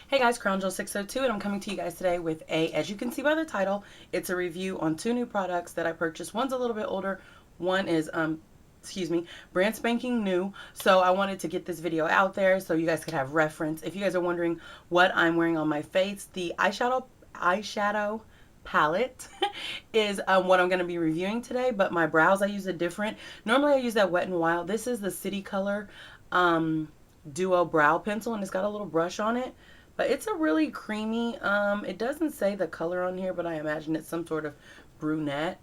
Hey guys, CrownJewel602, and I'm coming to you guys today with as you can see by the title, it's a review on two new products that I purchased. One's a little bit older, one is, brand spanking new. So I wanted to get this video out there so you guys could have reference. If you guys are wondering what I'm wearing on my face, the eyeshadow palette is what I'm going to be reviewing today, but my brows, I use a different. Normally I use that Wet n Wild. This is the City Color Duo Brow Pencil, and it's got a little brush on it. But it's a really creamy, it doesn't say the color on here, but I imagine it's some sort of brunette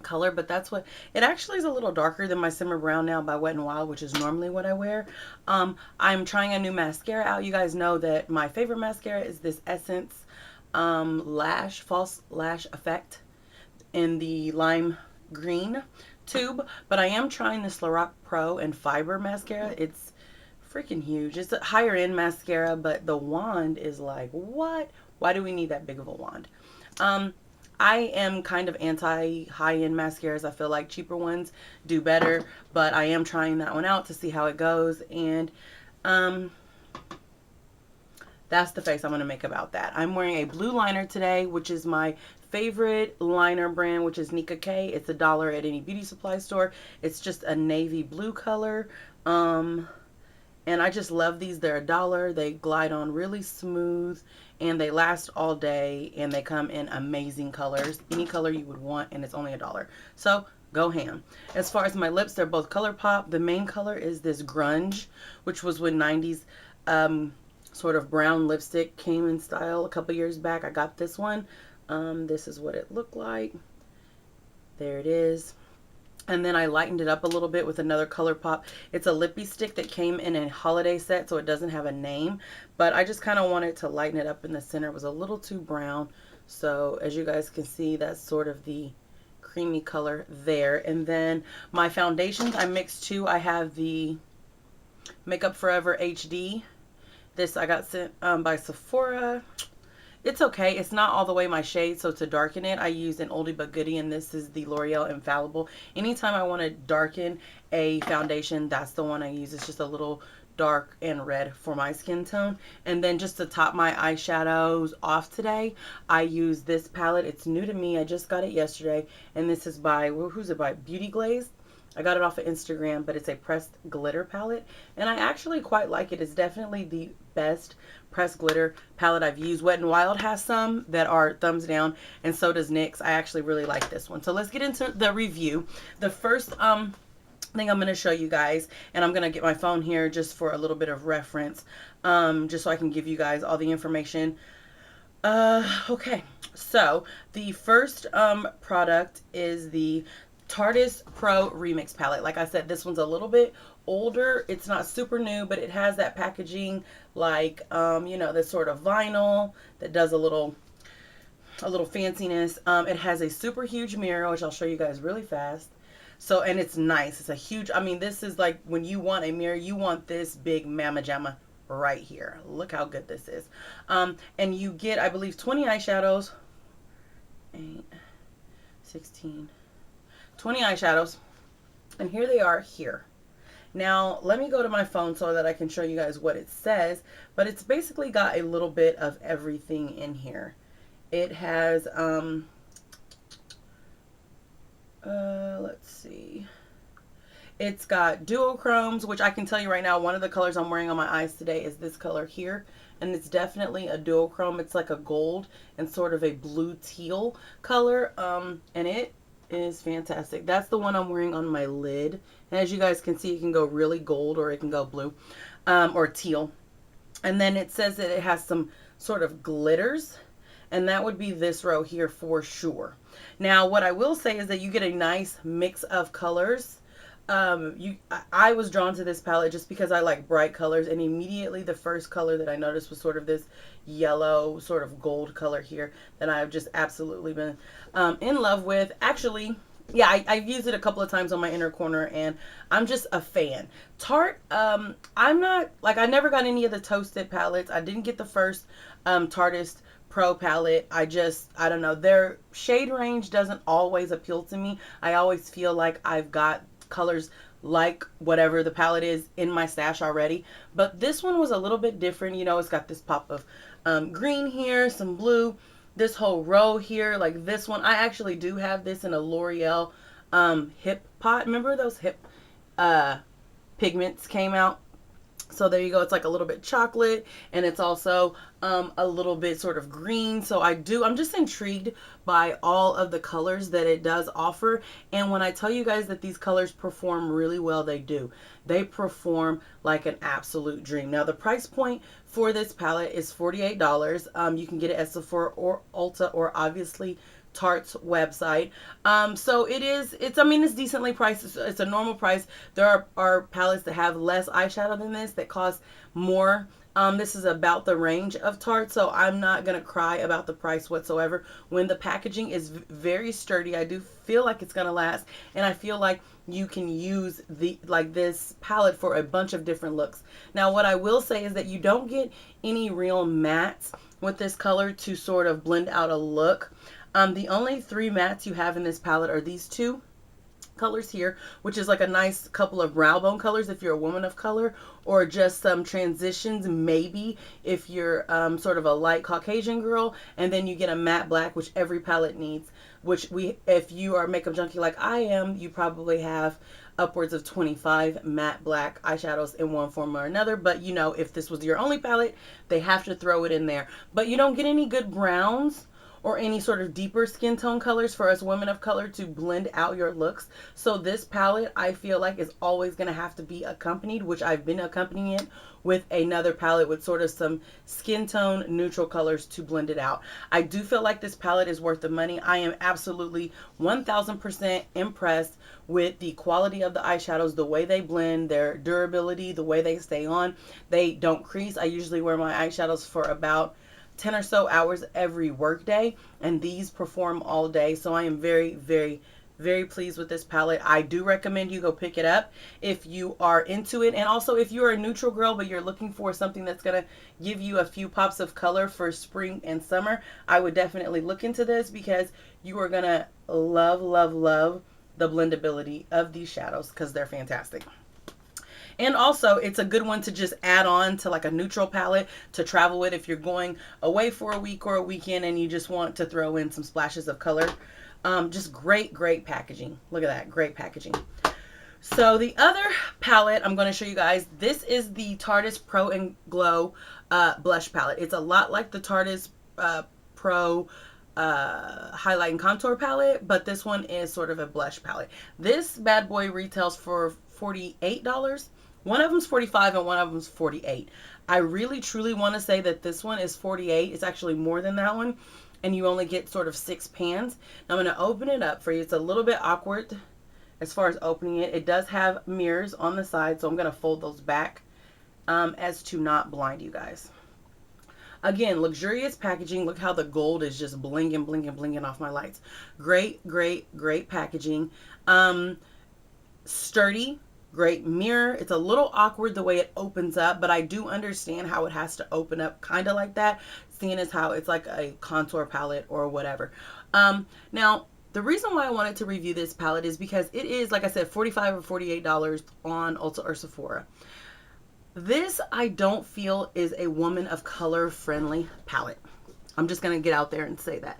color, but that's what, it actually is a little darker than my Simmer Brown Now by Wet n Wild, which is normally what I wear. I'm trying a new mascara out. You guys know that my favorite mascara is this Essence False Lash Effect in the lime green tube, but I am trying this Lorac Pro and Fiber mascara. It's freaking huge. It's a higher end mascara, but the wand is like, what? Why do we need that big of a wand? I am kind of anti high end mascaras. I feel like cheaper ones do better, but I am trying that one out to see how it goes. And that's the face I'm going to make about that. I'm wearing a blue liner today, which is my favorite liner brand, which is Nika K. It's $1 at any beauty supply store. It's just a navy blue color. And I just love these. They're $1. They glide on really smooth and they last all day, and they come in amazing colors. Any color you would want, and it's only $1. So go ham. As far as my lips, they're both ColourPop. The main color is this grunge, which was when 90s sort of brown lipstick came in style a couple years back. I got this one. This is what it looked like. There it is. And then I lightened it up a little bit with another ColourPop. It's a lippy stick that came in a holiday set, so it doesn't have a name. But I just kind of wanted to lighten it up in the center. It was a little too brown. So as you guys can see, that's sort of the creamy color there. And then my foundations, I mixed two. I have the Makeup Forever HD. This I got sent by Sephora. It's okay. It's not all the way my shade, so to darken it, I use an oldie but goodie, and this is the L'Oreal Infallible. Anytime I want to darken a foundation, that's the one I use. It's just a little dark and red for my skin tone. And then just to top my eyeshadows off today, I use this palette. It's new to me. I just got it yesterday, and this is by, who's it by? Beauty Glaze. I got it off of Instagram, but it's a pressed glitter palette, and I actually quite like it. It's definitely the best pressed glitter palette I've used. Wet n Wild has some that are thumbs down, and so does NYX. I actually really like this one. So let's get into the review. The first thing I'm going to show you guys, and I'm going to get my phone here just for a little bit of reference, just so I can give you guys all the information. Okay, so the first product is the Tarteist Pro Remix palette. Like I said, this one's a little bit older. It's not super new, but it has that packaging, like you know, this sort of vinyl that does a little fanciness. It has a super huge mirror, which I'll show you guys really fast. So, and it's nice. It's a huge, I mean, this is like when you want a mirror, you want this big mamma jamma right here. Look how good this is. And you get, I believe, 20 eyeshadows. 8, 16, 20 eyeshadows, and here they are here. Now let me go to my phone so that I can show you guys what it says, but it's basically got a little bit of everything in here. It has let's see, it's got duochromes, which I can tell you right now, one of the colors I'm wearing on my eyes today is this color here, and it's definitely a duochrome. It's like a gold and sort of a blue teal color, and it is fantastic. That's the one I'm wearing on my lid, and as you guys can see, it can go really gold or it can go blue or teal. And then it says that it has some sort of glitters, and that would be this row here for sure. Now what I will say is that you get a nice mix of colors. I was drawn to this palette just because I like bright colors, and immediately the first color that I noticed was sort of this yellow sort of gold color here that I've just absolutely been in love with. Actually, yeah, I've used it a couple of times on my inner corner, and I'm just a fan. Tarte, I'm not, like, I never got any of the Toasted palettes. I didn't get the first Tarteist Pro palette. I don't know, their shade range doesn't always appeal to me. I always feel like I've got colors like whatever the palette is in my stash already. But this one was a little bit different. You know, it's got this pop of green here, some blue, this whole row here. Like this one, I actually do have this in a L'Oreal hip pot. Remember those hip pigments came out? So there you go. It's like a little bit chocolate, and it's also a little bit sort of green. So I'm just intrigued by all of the colors that it does offer. And when I tell you guys that these colors perform really well, they do. They perform like an absolute dream. Now the price point for this palette is $48. You can get it at Sephora or Ulta, or obviously Tarte's website. So it's decently priced. It's a normal price. There are palettes that have less eyeshadow than this that cost more. This is about the range of Tarte, so I'm not going to cry about the price whatsoever. When the packaging is very sturdy, I do feel like it's going to last, and I feel like you can use this palette for a bunch of different looks. Now, what I will say is that you don't get any real mattes with this color to sort of blend out a look. The only 3 mattes you have in this palette are these 2 colors here, which is like a nice couple of brow bone colors if you're a woman of color, or just some transitions maybe if you're sort of a light Caucasian girl. And then you get a matte black, which every palette needs, if you are a makeup junkie like I am, you probably have upwards of 25 matte black eyeshadows in one form or another. But you know, if this was your only palette, they have to throw it in there. But you don't get any good browns or any sort of deeper skin tone colors for us women of color to blend out your looks. So this palette, I feel like, is always going to have to be accompanied, which I've been accompanying it with another palette with sort of some skin tone neutral colors to blend it out. I do feel like this palette is worth the money. I am absolutely 1000% impressed with the quality of the eyeshadows, the way they blend, their durability, the way they stay on. They don't crease. I usually wear my eyeshadows for about 10 or so hours every work day, and these perform all day. So I am very, very, very pleased with this palette. I do recommend you go pick it up if you are into it. And also, if you're a neutral girl but you're looking for something that's going to give you a few pops of color for spring and summer, I would definitely look into this, because you are going to love, love, love the blendability of these shadows, because they're fantastic. And also, it's a good one to just add on to like a neutral palette to travel with if you're going away for a week or a weekend and you just want to throw in some splashes of color. Just great, great packaging. Look at that, great packaging. So the other palette I'm going to show you guys, this is the Tarteist Pro and Glow blush palette. It's a lot like the Tarteist Pro highlight and contour palette, but this one is sort of a blush palette. This bad boy retails for $48. One of them's $45 and one of them's $48. I really truly want to say that this one is $48. It's actually more than that one, and you only get sort of 6 pans. Now I'm going to open it up for you. It's a little bit awkward as far as opening it. It does have mirrors on the side, so I'm going to fold those back as to not blind you guys. Again, luxurious packaging. Look how the gold is just blinging, blinging, blinging off my lights. Great, great, great packaging. Sturdy, great mirror. It's a little awkward the way it opens up, but I do understand how it has to open up kind of like that, seeing as how it's like a contour palette or whatever. Now, the reason why I wanted to review this palette is because it is, like I said, $45 or $48 on Ulta or Sephora. This, I don't feel, is a woman of color friendly palette. I'm just going to get out there and say that.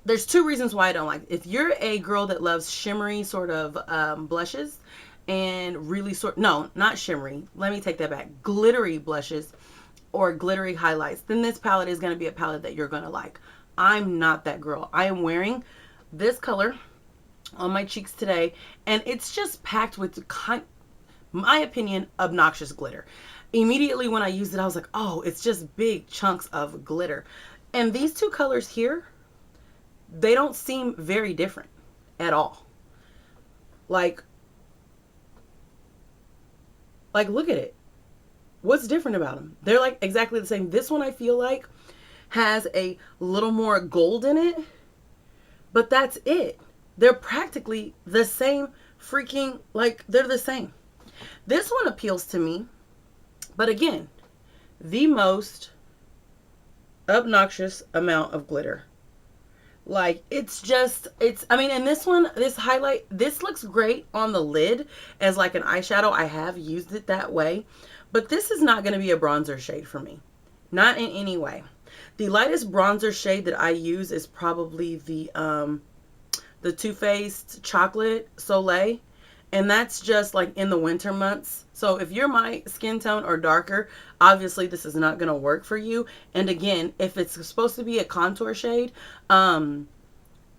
There's 2 reasons why I don't like it. If you're a girl that loves shimmery sort of blushes and really no, not shimmery. Let me take that back. Glittery blushes or glittery highlights, then this palette is going to be a palette that you're going to like. I'm not that girl. I am wearing this color on my cheeks today, and it's just packed with, my opinion, obnoxious glitter. Immediately when I used it, I was like, oh, it's just big chunks of glitter. And these 2 colors here, they don't seem very different at all. Like look at it. What's different about them? They're like exactly the same. This one I feel like has a little more gold in it, but that's it. They're practically the same freaking, like, they're the same. This one appeals to me, but again, the most obnoxious amount of glitter. Like, I mean, and this one, this highlight, this looks great on the lid as like an eyeshadow. I have used it that way, but this is not going to be a bronzer shade for me. Not in any way. The lightest bronzer shade that I use is probably the Too Faced Chocolate Soleil. And that's just like in the winter months. So if you're my skin tone or darker, obviously this is not going to work for you. And again, if it's supposed to be a contour shade, or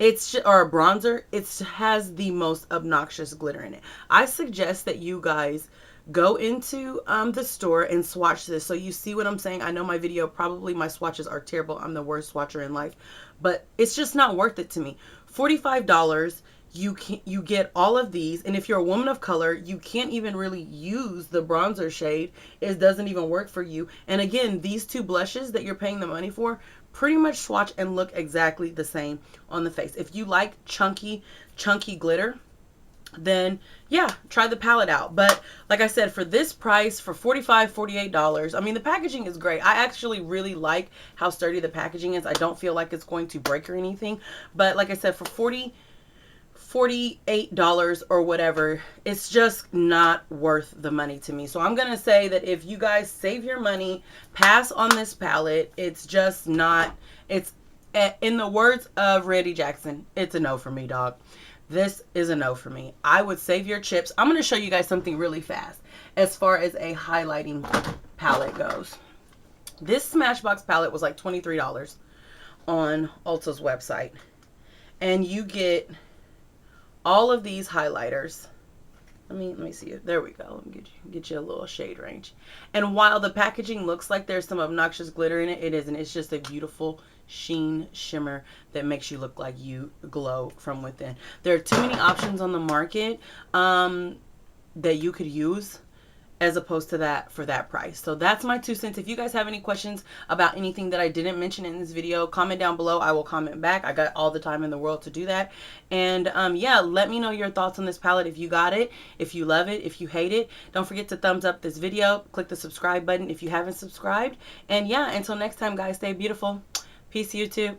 a bronzer, it has the most obnoxious glitter in it. I suggest that you guys go into the store and swatch this so you see what I'm saying. I know my video, probably my swatches are terrible. I'm the worst swatcher in life, but it's just not worth it to me. $45, you get all of these, and if you're a woman of color, you can't even really use the bronzer shade. It doesn't even work for you. And again, these two blushes that you're paying the money for pretty much swatch and look exactly the same on the face. If you like chunky glitter, then yeah, try the palette out. But like I said, for this price, for $45, $48, I mean, the packaging is great. I actually really like how sturdy the packaging is. I don't feel like it's going to break or anything. But like I said, for $48 or whatever, it's just not worth the money to me. So I'm gonna say that if you guys save your money, pass on this palette. It's just not, it's, in the words of Randy Jackson, it's a no for me, dog. This is a no for me. I would save your chips. I'm going to show you guys something really fast as far as a highlighting palette goes. This Smashbox palette was like $23 on Ulta's website. And you get all of these highlighters. Let me see it. There we go. Let me get you a little shade range. And while the packaging looks like there's some obnoxious glitter in it, it isn't. It's just a beautiful sheen shimmer that makes you look like you glow from within. There are too many options on the market that you could use as opposed to that for that price. So that's my 2 cents. If you guys have any questions about anything that I didn't mention in this video, comment down below. I will comment back. I got all the time in the world to do that. And yeah, let me know your thoughts on this palette. If you got it, if you love it, if you hate it. Don't forget to thumbs up this video. Click the subscribe button if you haven't subscribed. And yeah, until next time, guys, stay beautiful. Peace, YouTube.